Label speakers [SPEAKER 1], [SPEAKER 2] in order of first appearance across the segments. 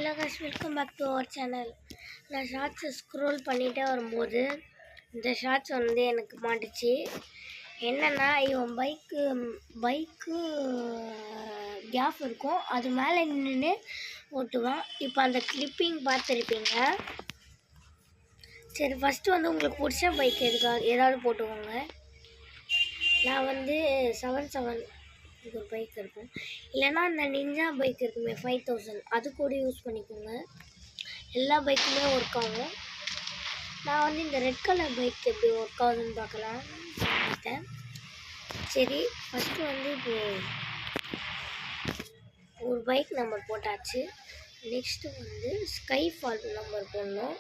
[SPEAKER 1] Hello guys, welcome back to our channel. நான் ஷார்ட்ஸை scroll பண்ணிகிட்டே வரும்போது இந்த ஷார்ட்ஸ் எனக்கு மாட்டுச்சு. என்னென்னா இவன் பைக்கு கேப் இருக்கும், அது மேலே நின்று ஓட்டுவான். இப்போ அந்த கிளிப்பிங் பார்த்துருப்பீங்க. சரி, ஃபஸ்ட்டு உங்களுக்கு பிடிச்ச பைக் ஏதாவது போட்டுக்கோங்க. நான் 77 ஒரு பைக் இருக்கும், இல்லைனா அந்த நிஞ்சா பைக் இருக்குமே 5000, அது கூட யூஸ் பண்ணிக்கோங்க. எல்லா பைக்குமே ஒர்க் ஆகும். நான் இந்த ரெட் கலர் பைக் எப்படி ஒர்க் ஆகுதுன்னு பார்த்தேன். சரி, ஃபஸ்ட்டு இப்போது ஒரு பைக் நம்பர் போட்டாச்சு. நெக்ஸ்ட்டு ஸ்கைஃபால் நம்பர் போடணும்.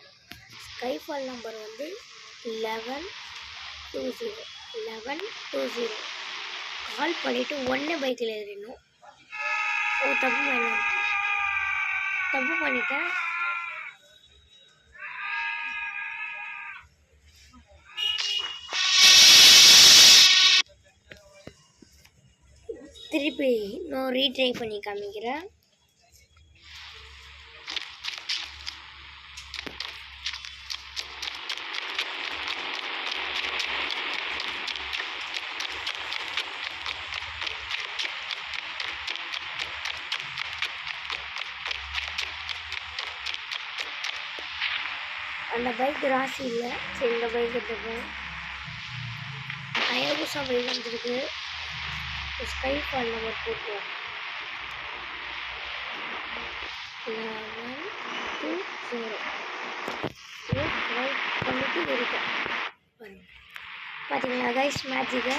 [SPEAKER 1] ஸ்கைஃபால் நம்பர் 1120 கால் பண்ணிவிட்டு ஒன்று பைக்கில் ஏறிடணும். தப்பு பண்ணிட்டேன். திருப்பி நான் ரீட்ரை பண்ணி காமிக்கிறேன். அந்த பைக் ராசி இல்லை. சரி, இந்த பைக் எடுத்துப்போம். ஹயாபுசா பைக் வந்துருக்கு. ஸ்கைஃபால் நம்பர் போட்டுருவோம். 1120 கால் பண்ணிட்டு இருக்கோம். பார்த்தீங்களா கைஸ், மேஜிக்கை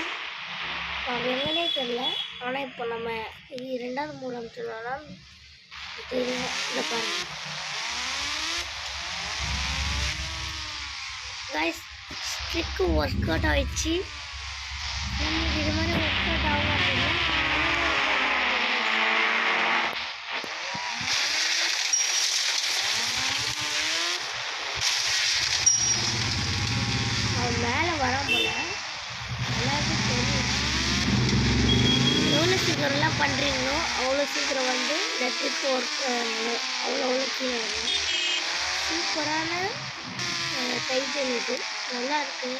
[SPEAKER 1] எங்கன்னே தெரியல. ஆனால் இப்போ நம்ம ரெண்டாவது மூலம் சொன்னோன்னா தெரியும். இதை பாருங்கள் கைஸ், ஸ்ட்ரிக்கு ஒர்க் அவுட் ஆகிடுச்சு. நம்மளுக்கு இது மாதிரி ஒர்க் அவுட் ஆகும் அப்படின்னா அவன் மேலே வரான் போல. எல்லாருக்கும் தெரியும். எவ்வளோ சீக்கிரம்லாம் பண்ணுறீங்களோ அவ்வளோ சீக்கிரம் இந்த ட்ரிப் ஒர்க் அவ்வளோ கீழே வரும். சூப்பரான டைட்டில் இது, நல்லா இருக்குது.